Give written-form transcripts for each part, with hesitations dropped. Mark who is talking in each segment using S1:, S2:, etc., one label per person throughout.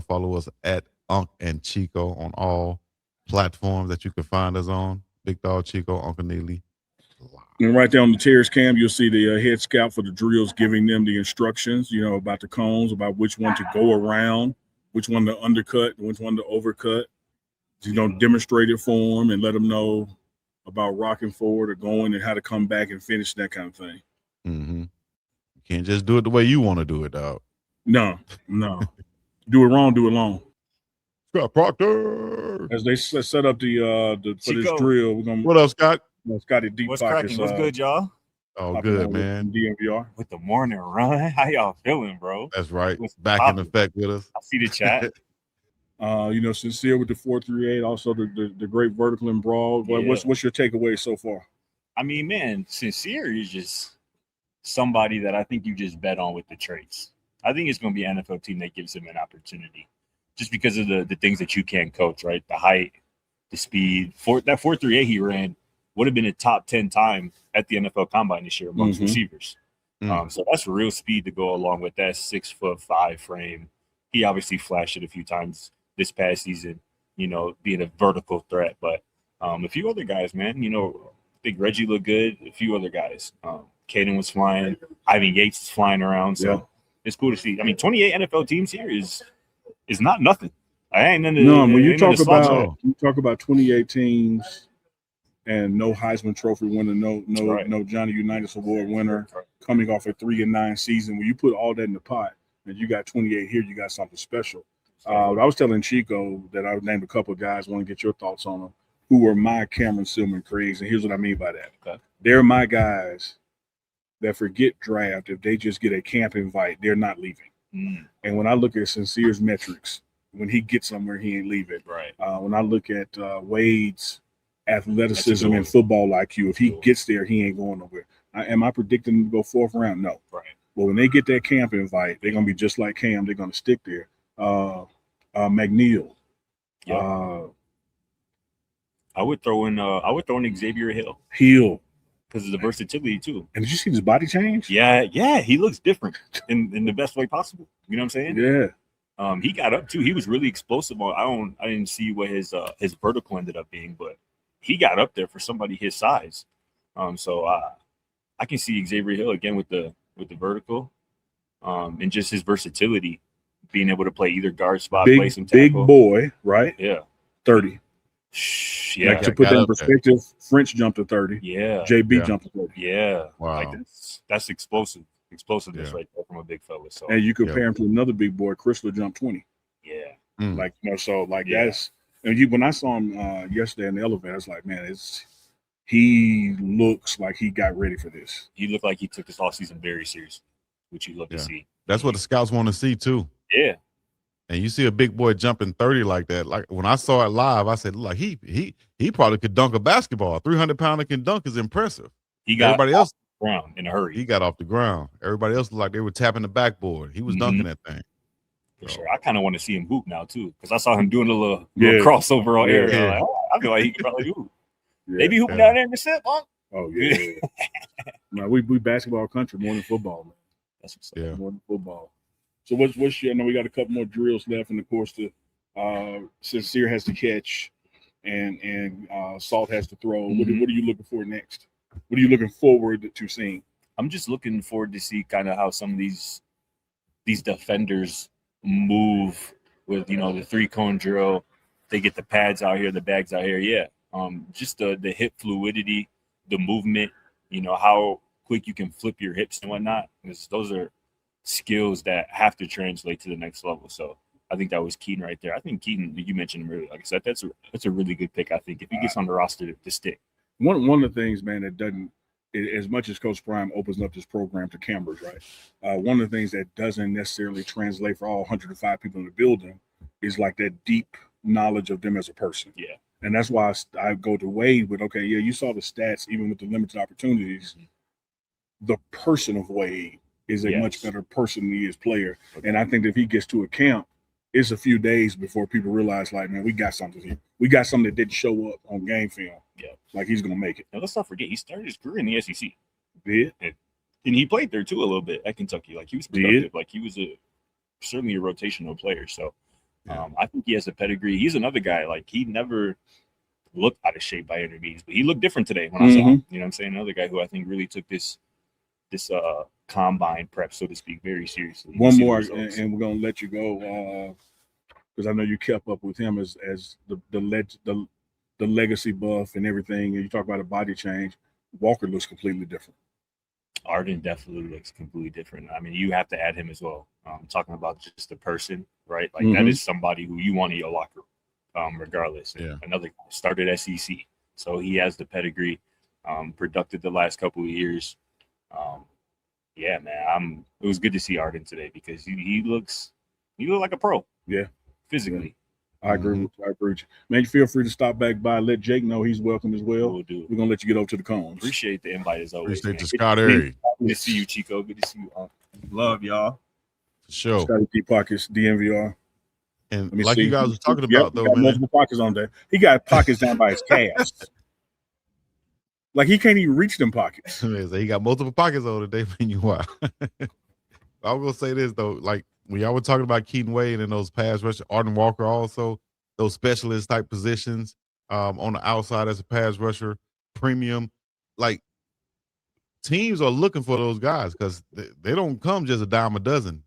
S1: follow us at Unk and Chico on all platforms that you can find us on. Big Dog Chico, Uncle Neely.
S2: And right there on the Terrace cam, you'll see the head scout for the drills giving them the instructions, about the cones, about which one to go around, which one to undercut, which one to overcut. Demonstrate it for them and let them know about rocking forward or going and how to come back and finish, that kind of thing.
S1: Mm-hmm. You can't just do it the way you want to do it, dog.
S2: No. Do it wrong, do it long.
S1: Scott Procter.
S2: As they set up the for this drill, we're gonna.
S1: What else, Scott?
S2: Scotty Deep
S3: What's
S2: Pockets.
S3: cracking? What's good, y'all?
S1: Oh, good, man.
S2: DNVR.
S3: With the morning run. How y'all feeling, bro?
S1: That's right. Back in effect with us.
S3: I see the chat.
S2: Sincere with the 438, also the great vertical and broad. Yeah. What's your takeaway so far?
S3: I mean, man, Sincere is just somebody that I think you just bet on with the traits. I think it's going to be an NFL team that gives him an opportunity just because of the things that you can coach, right? The height, the speed. That 438 he ran would have been a top 10 time at the NFL Combine this year amongst receivers. So that's real speed to go along with that 6'5" frame. He obviously flashed it a few times this past season, being a vertical threat. But a few other guys, man, I think Reggie looked good. A few other guys. Caden was flying. Ivan Yates is flying around. So it's cool to see. I mean, 28 NFL teams here is not nothing. I ain't nothing.
S2: No, when you talk about 28 teams and no Heisman Trophy winner, no Johnny Unitas Award winner, coming off a 3-9 season, when you put all that in the pot and you got 28 here, you got something special. I was telling Chico that I named a couple of guys. I want to get your thoughts on them. Who are my Cameron Silman Craigs, and here's what I mean by that. Okay. They're my guys that forget draft. If they just get a camp invite, they're not leaving. And when I look at Sincere's metrics, when he gets somewhere, he ain't leaving.
S3: Right.
S2: When I look at Wade's athleticism and football IQ, if he gets there, he ain't going nowhere. Am I predicting him to go 4th round? No.
S3: Right.
S2: But when they get that camp invite, they're gonna be just like Cam. They're gonna stick there. McNeil.
S3: Yep. I would throw in Xavier Hill because of the versatility too.
S2: And did you see his body change?
S3: Yeah, he looks different in the best way possible. You know what I'm saying?
S2: Yeah.
S3: He got up too. He was really explosive. I didn't see what his vertical ended up being, but he got up there for somebody his size. So I can see Xavier Hill again with the vertical, and just his versatility, being able to play either guard spot, play some tackle.
S2: Big boy, right?
S3: Yeah.
S2: 30.
S3: Yeah.
S2: Like, to put that in perspective, French jumped to 30.
S3: Yeah.
S2: JB jumped to 30.
S3: Yeah.
S1: Wow.
S3: Like that's explosiveness right there from a big fella. So
S2: and you compare him to another big boy, Chrysler jumped 20.
S3: Yeah.
S2: That's and when I saw him yesterday in the elevator, I was like, man, he looks like he got ready for this.
S3: He looked like he took this offseason very seriously, which you love to see.
S1: That's what the scouts want to see too.
S3: Yeah.
S1: And you see a big boy jumping 30 like that. Like when I saw it live, I said, "Look, he probably could dunk a basketball. 300-pounder can dunk is impressive."
S3: He got
S1: everybody else
S3: off the ground in a hurry.
S1: He got off the ground. Everybody else looked like they were tapping the backboard. He was dunking that thing.
S3: For sure. I kind of want to see him hoop now too, because I saw him doing a little crossover on air.
S1: Yeah.
S3: I feel like he could probably hoop.
S2: Yeah,
S3: they be hooping down there in the SIP, huh?
S2: Oh yeah. No, we basketball country more than football, man.
S3: That's what's up.
S2: More than football. So what's your? I know we got a couple more drills left, and of course the Sincere has to catch, and Salt has to throw. What are you looking for next? What are you looking forward to seeing?
S3: I'm just looking forward to see kind of how some of these defenders move with the 3-cone drill. They get the pads out here, the bags out here. Yeah, just the hip fluidity, the movement. How quick you can flip your hips and whatnot. Because those are skills that have to translate to the next level. So I think that was Keaton right there. I think Keaton, you mentioned him earlier. Like I said, that's a really good pick. I think if he gets on the roster to stick.
S2: One of the things, man, that doesn't, as much as Coach Prime opens up this program to cameras, right? One of the things that doesn't necessarily translate for all 105 people in the building is like that deep knowledge of them as a person.
S3: Yeah.
S2: And that's why I go to Wade with, okay, yeah, you saw the stats, even with the limited opportunities. The person of Wade is a much better person than he is player. And I think if he gets to a camp, it's a few days before people realize, like, man, we got something here. We got something that didn't show up on game film.
S3: Yeah.
S2: Like, he's going to make it.
S3: Now, let's not forget, he started his career in the SEC.
S2: Did?
S3: And he played there, too, a little bit at Kentucky. Like, he was productive. Like, he was certainly a rotational player. So,
S1: Yeah.
S3: I think he has a pedigree. He's another guy. Like, he never looked out of shape by any means, but he looked different today when I saw him. You know what I'm saying? Another guy who I think really took this combine prep, so to speak, very seriously.
S2: One more, and we're gonna let you go because I know you kept up with him as the legacy buff and everything. And you talk about a body change. Walker looks completely different.
S3: Arden definitely looks completely different. I mean, you have to add him as well. Talking about just the person, right? Like, that is somebody who you want in your locker room, regardless.
S1: Yeah.
S3: Another started SEC, so he has the pedigree. Productive the last couple of years. Yeah, man. It was good to see Arden today because he looks like a pro.
S2: Yeah,
S3: physically.
S2: I agree with you. I agree with you. Man, feel free to stop back by. Let Jake know he's welcome as well.
S3: We'll do.
S2: We're going to let you get over to the cones.
S3: Appreciate the invite as always.
S1: Appreciate the Scott Airy.
S3: Good to see you, Chico. Good to see you. Love y'all.
S1: For sure.
S2: Scotty Deep Pockets, DNVR.
S1: And like you guys were talking about, though,
S2: got
S1: man.
S2: multiple pockets on there. He got pockets down by his calves. Like, he can't even reach them pockets.
S1: He got multiple pockets on today, man. You are. I was going to say this, though. Like, when y'all were talking about Keaton Wade and those pass rushers, Arden Walker also, those specialist type positions on the outside as a pass rusher, premium, like, teams are looking for those guys because they don't come just a dime a dozen,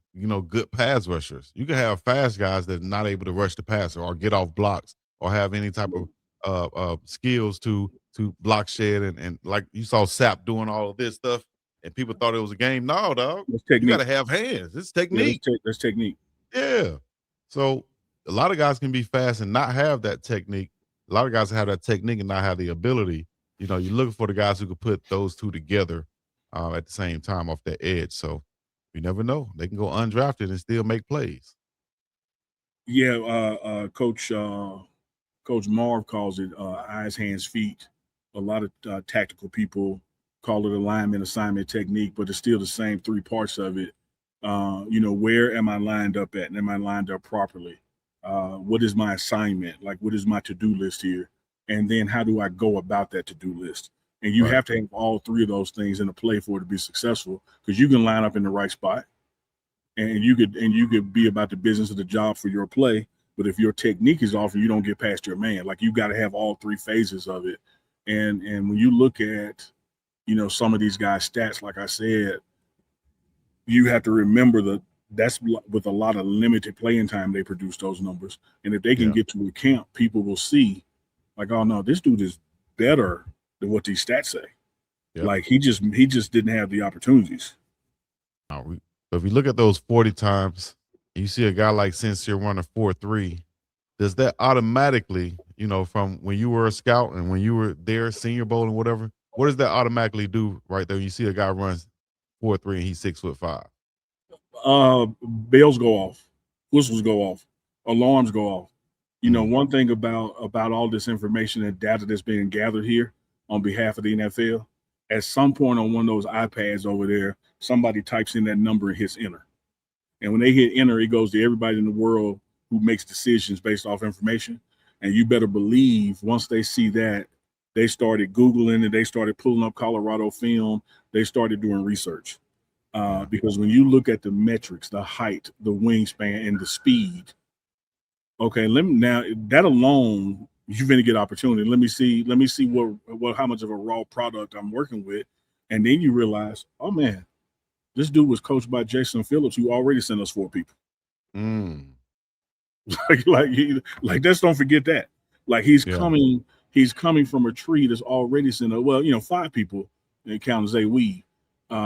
S1: good pass rushers. You can have fast guys that are not able to rush the passer or get off blocks or have any type of skills to block shed and like you saw Sapp doing all of this stuff and people thought it was a game. No, dog. You got to have hands. It's technique.
S2: Yeah, that's technique.
S1: Yeah. So a lot of guys can be fast and not have that technique. A lot of guys have that technique and not have the ability. You're looking for the guys who can put those two together at the same time off that edge. So you never know. They can go undrafted and still make plays.
S2: Yeah, Coach Marv calls it eyes, hands, feet. A lot of tactical people call it alignment, assignment, technique, but it's still the same three parts of it. Where am I lined up at? And am I lined up properly? What is my assignment? Like, what is my to-do list here? And then how do I go about that to-do list? And you have to have all three of those things in a play for it to be successful, because you can line up in the right spot and you could be about the business of the job for your play. But if your technique is off and you don't get past your man, like, you got to have all three phases of it. And when you look at, some of these guys' stats, like I said, you have to remember that's with a lot of limited playing time, they produce those numbers. And if they can get to a camp, people will see, like, oh no, this dude is better than what these stats say. Yep. Like, he just didn't have the opportunities.
S1: If you look at those 40 times, you see a guy like Sincere running 4.3, does that automatically, from when you were a scout and when you were there, Senior Bowl and whatever, what does that automatically do right there? You see a guy runs 4.3 and he's 6'5".
S2: Bells go off, whistles go off, alarms go off. One thing about all this information and data that's being gathered here on behalf of the NFL, at some point on one of those iPads over there, somebody types in that number and hits enter. And when they hit enter, it goes to everybody in the world who makes decisions based off information. And you better believe once they see that, they started Googling and they started pulling up Colorado film. They started doing research. Because when you look at the metrics, the height, the wingspan, and the speed, okay, now that alone, you're going to get opportunity. Let me see what how much of a raw product I'm working with. And then you realize, oh man, this dude was coached by Jason Phillips, who already sent us 4 people. Like, let's don't forget that. Like, he's coming from a tree that's already sent us, 5 people, and count Zay Weed.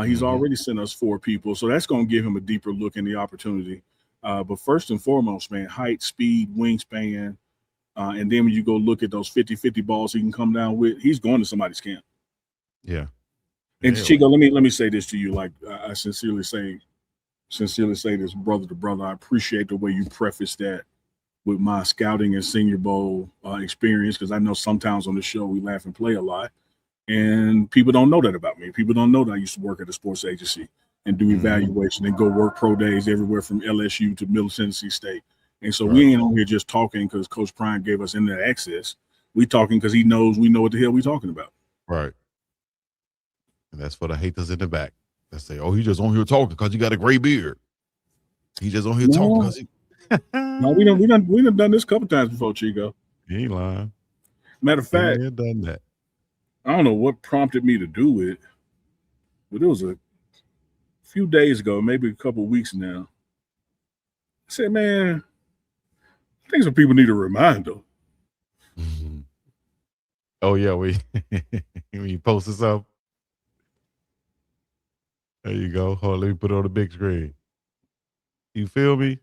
S2: He's already sent us 4 people. So that's going to give him a deeper look in the opportunity. But first and foremost, man, height, speed, wingspan. And then when you go look at those 50-50 balls he can come down with, he's going to somebody's camp.
S1: Yeah.
S2: And Chico, let me say this to you. Like, I sincerely say this, brother to brother. I appreciate the way you preface that with my scouting and Senior Bowl experience, because I know sometimes on the show we laugh and play a lot, and people don't know that about me. People don't know that I used to work at a sports agency and do evaluation and go work pro days everywhere from LSU to Middle Tennessee State. And so we ain't on here just talking because Coach Prime gave us internet access. We talking because he knows we know what the hell we talking about.
S1: Right. And that's for the haters in the back that say, oh, he just on here talking because he got a gray beard. He just on here talking because he
S2: No, we done this a couple times before, Chico.
S1: He ain't lying.
S2: Matter of fact,
S1: He done that.
S2: I don't know what prompted me to do it, but it was a few days ago, maybe a couple weeks now. I said, man, I think some people need a reminder.
S1: Mm-hmm. Oh yeah, when you post this up. There you go. Hold on, let me put it on the big screen. You feel me?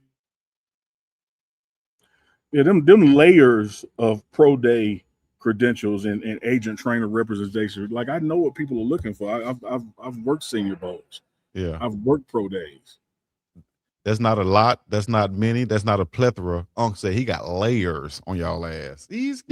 S2: Yeah, them layers of pro day credentials and agent trainer representation. Like I know what people are looking for. I've worked senior bowls.
S1: Yeah.
S2: I've worked pro days.
S1: That's not a lot. That's not many. That's not a plethora. Unk said he got layers on y'all ass. He's